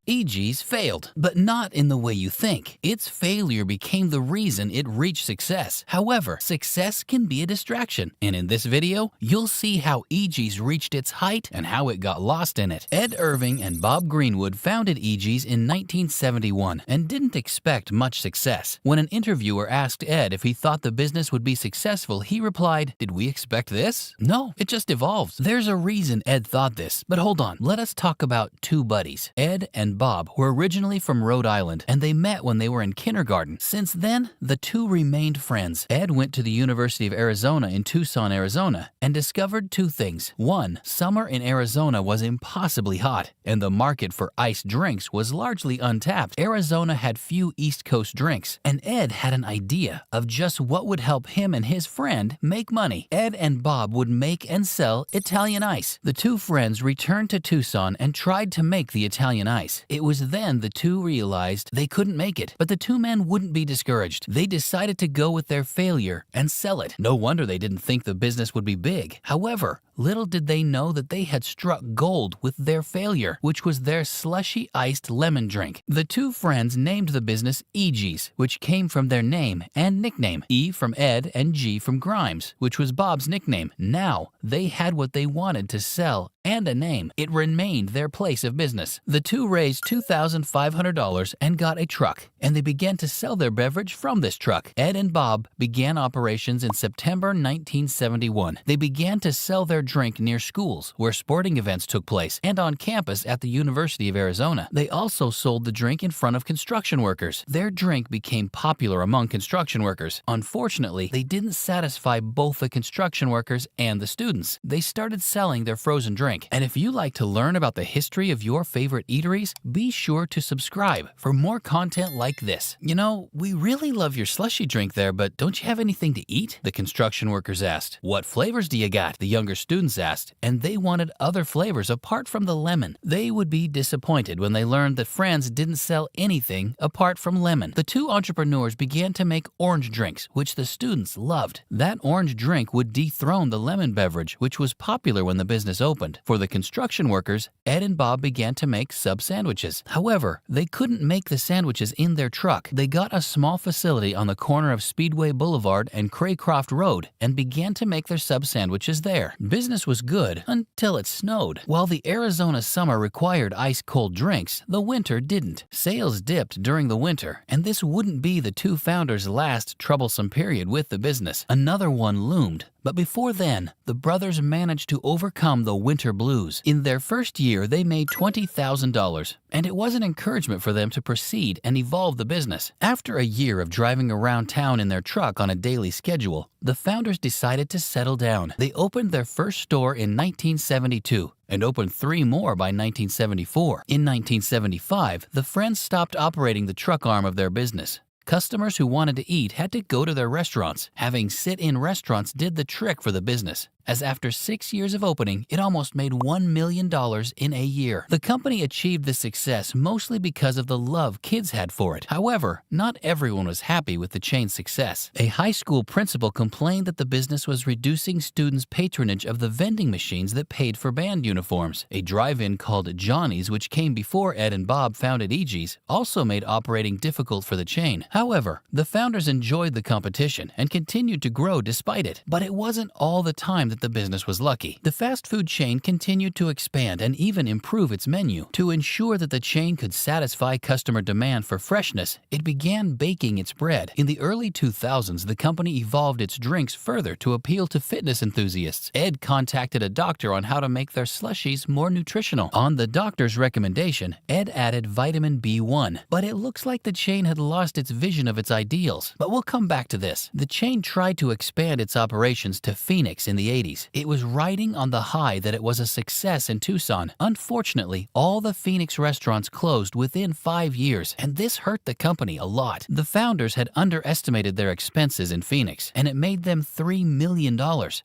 Eegee's failed, but not in the way you think. Its failure became the reason it reached success. However, success can be a distraction, and in this video, you'll see how Eegee's reached its height and how it got lost in it. Ed Irving and Bob Greenwood founded Eegee's in 1971 and didn't expect much success. When an interviewer asked Ed if he thought the business would be successful, he replied, "Did we expect this? No, it just evolves." There's a reason Ed thought this, but hold on, let us talk about two buddies. Ed and Bob were originally from Rhode Island, and they met when they were in kindergarten. Since then, the two remained friends. Ed went to the University of Arizona in Tucson, Arizona, and discovered two things. One, summer in Arizona was impossibly hot, and the market for iced drinks was largely untapped. Arizona had few East Coast drinks, and Ed had an idea of just what would help him and his friend make money. Ed and Bob would make and sell Italian ice. The two friends returned to Tucson and tried to make the Italian ice. It was then the two realized they couldn't make it, but the two men wouldn't be discouraged. They decided to go with their failure and sell it. No wonder they didn't think the business would be big. However, little did they know that they had struck gold with their failure, which was their slushy iced lemon drink. The two friends named the business Eegee's, which came from their name and nickname. E from Ed and G from Grimes, which was Bob's nickname. Now, they had what they wanted to sell and a name. It remained their place of business. The two raised $2,500 and got a truck, and they began to sell their beverage from this truck. Ed and Bob began operations in September 1971. They began to sell their drink near schools where sporting events took place and on campus at the University of Arizona. They also sold the drink in front of construction workers. Their drink became popular among construction workers. Unfortunately, they didn't satisfy both the construction workers and the students. They started selling their frozen drink. And if you like to learn about the history of your favorite eateries, be sure to subscribe for more content like this. You know, we really love your slushy drink there, but don't you have anything to eat? The construction workers asked. What flavors do you got? The younger students asked, and they wanted other flavors apart from the lemon. They would be disappointed when they learned that Franz didn't sell anything apart from lemon. The two entrepreneurs began to make orange drinks, which the students loved. That orange drink would dethrone the lemon beverage, which was popular when the business opened. For the construction workers, Ed and Bob began to make sub sandwiches. However, they couldn't make the sandwiches in their truck. They got a small facility on the corner of Speedway Boulevard and Craycroft Road and began to make their sub sandwiches there. Business was good until it snowed. While the Arizona summer required ice-cold drinks, the winter didn't. Sales dipped during the winter, and this wouldn't be the two founders' last troublesome period with the business. Another one loomed. But before then, the brothers managed to overcome the winter blues. In their first year, they made $20,000, and it was an encouragement for them to proceed and evolve the business. After a year of driving around town in their truck on a daily schedule, the founders decided to settle down. They opened their first store in 1972 and opened 3 more by 1974. In 1975, the friends stopped operating the truck arm of their business. Customers who wanted to eat had to go to their restaurants. Having sit-in restaurants did the trick for the business, as after 6 years of opening, it almost made $1 million in a year. The company achieved this success mostly because of the love kids had for it. However, not everyone was happy with the chain's success. A high school principal complained that the business was reducing students' patronage of the vending machines that paid for band uniforms. A drive-in called Johnny's, which came before Ed and Bob founded Eegee's, also made operating difficult for the chain. However, the founders enjoyed the competition and continued to grow despite it. But it wasn't all the time that the business was lucky. The fast food chain continued to expand and even improve its menu. To ensure that the chain could satisfy customer demand for freshness, it began baking its bread. In the early 2000s, the company evolved its drinks further to appeal to fitness enthusiasts. Ed contacted a doctor on how to make their slushies more nutritional. On the doctor's recommendation, Ed added vitamin B1, but it looks like the chain had lost its vision of its ideals. But we'll come back to this. The chain tried to expand its operations to Phoenix in the 80s. It was riding on the high that it was a success in Tucson. Unfortunately, all the Phoenix restaurants closed within 5 years, and this hurt the company a lot. The founders had underestimated their expenses in Phoenix, and it made them $3 million.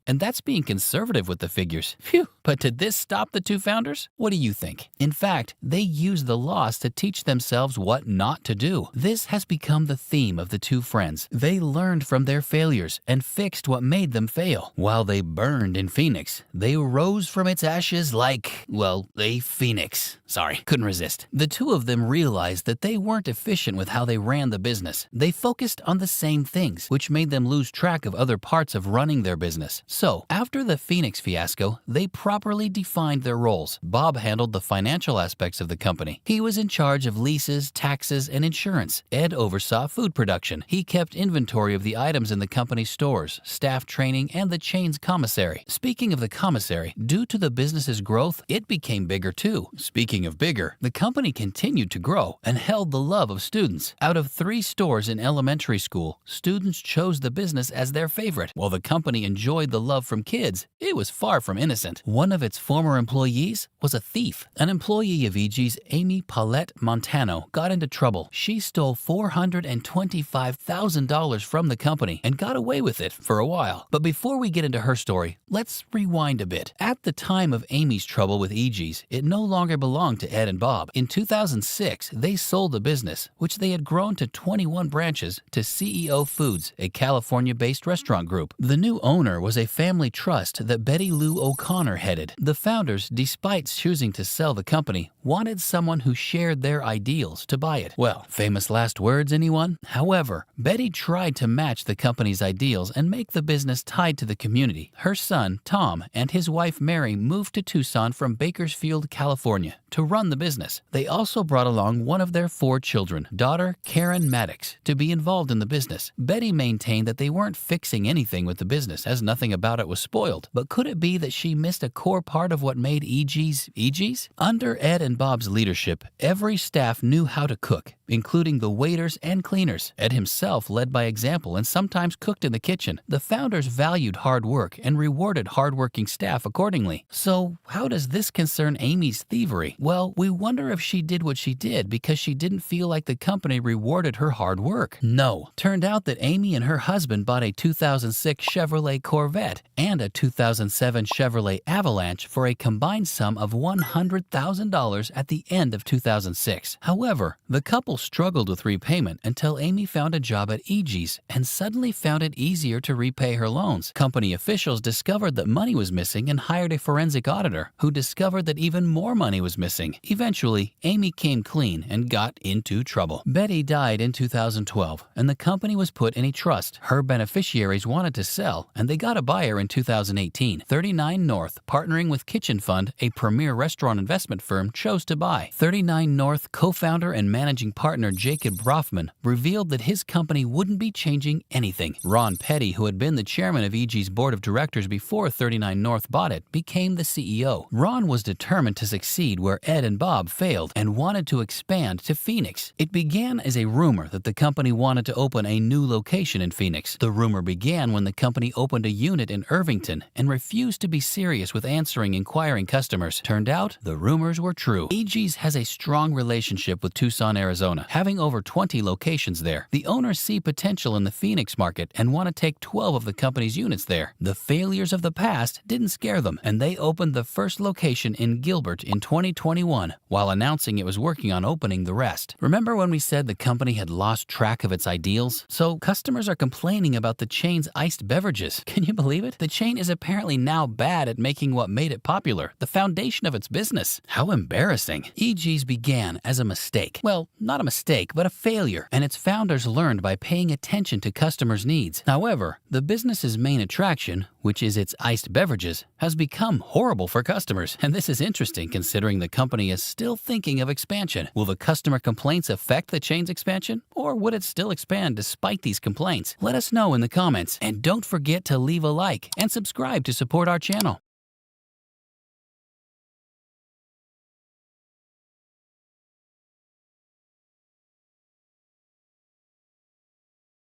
And that's being conservative with the figures. Phew! But did this stop the two founders? What do you think? In fact, they used the loss to teach themselves what not to do. This has become the theme of the two friends. They learned from their failures and fixed what made them fail. While they burned burned in Phoenix, they rose from its ashes like, well, a phoenix. Sorry, couldn't resist. The two of them realized that they weren't efficient with how they ran the business. They focused on the same things, which made them lose track of other parts of running their business. So, after the Phoenix fiasco, they properly defined their roles. Bob handled the financial aspects of the company. He was in charge of leases, taxes, and insurance. Ed oversaw food production. He kept inventory of the items in the company's stores, staff training, and the chain's commissary. Speaking of the commissary, due to the business's growth, it became bigger too. Speaking of bigger, the company continued to grow and held the love of students. Out of 3 stores in elementary school, students chose the business as their favorite. While the company enjoyed the love from kids, it was far from innocent. One of its former employees was a thief. An employee of Eegee's, Amy Paulette Montano, got into trouble. She stole $425,000 from the company and got away with it for a while. But before we get into her story, let's rewind a bit. At the time of Amy's trouble with Eegee's, it no longer belonged to Ed and Bob. In 2006, they sold the business, which they had grown to 21 branches, to CEO Foods, a California-based restaurant group. The new owner was a family trust that Betty Lou O'Connor headed. The founders, despite choosing to sell the company, wanted someone who shared their ideals to buy it. Well, famous last words, anyone? However, Betty tried to match the company's ideals and make the business tied to the community. Her son, Tom, and his wife, Mary, moved to Tucson from Bakersfield, California, to run the business. They also brought along one of their 4 children, daughter Karen Maddox, to be involved in the business. Betty maintained that they weren't fixing anything with the business, as nothing about it was spoiled. But could it be that she missed a core part of what made Eegee's? Under Ed and Bob's leadership, every staff knew how to cook, including the waiters and cleaners. Ed himself led by example and sometimes cooked in the kitchen. The founders valued hard work and rewarded hardworking staff accordingly. So, how does this concern Amy's thievery? Well, we wonder if she did what she did because she didn't feel like the company rewarded her hard work. No. Turned out that Amy and her husband bought a 2006 Chevrolet Corvette and a 2007 Chevrolet Avalanche for a combined sum of $100,000 at the end of 2006. However, the couple struggled with repayment until Amy found a job at Eegee's and suddenly found it easier to repay her loans. Company officials discovered that money was missing and hired a forensic auditor who discovered that even more money was missing. Eventually, Amy came clean and got into trouble. Betty died in 2012 and the company was put in a trust. Her beneficiaries wanted to sell and they got a buyer in 2018. 39 North, partnering with Kitchen Fund, a premier restaurant investment firm, chose to buy. 39 North co-founder and managing partner Jacob Brofman revealed that his company wouldn't be changing anything. Ron Petty, who had been the chairman of Eegee's board of directors before 39 North bought it, became the CEO. Ron was determined to succeed where Ed and Bob failed and wanted to expand to Phoenix. It began as a rumor that the company wanted to open a new location in Phoenix. The rumor began when the company opened a unit in Irvington and refused to be serious with answering inquiring customers. Turned out, the rumors were true. Eegee's has a strong relationship with Tucson, Arizona, having over 20 locations there. The owners see potential in the Phoenix market and want to take 12 of the company's units there. The failures of the past didn't scare them, and they opened the first location in Gilbert in 2021, while announcing it was working on opening the rest. Remember when we said the company had lost track of its ideals? So customers are complaining about the chain's iced beverages. Can you believe it? The chain is apparently now bad at making what made it popular, the foundation of its business. How embarrassing. Eegee's began as a mistake. Well, not a mistake, but a failure, and its founders learned by paying attention to customers' needs. However, the business's main attraction, which is its iced beverages, has become horrible for customers, and this is interesting considering the company is still thinking of expansion. Will the customer complaints affect the chain's expansion, or would it still expand despite these complaints? Let us know in the comments, and don't forget to leave a like and subscribe to support our channel.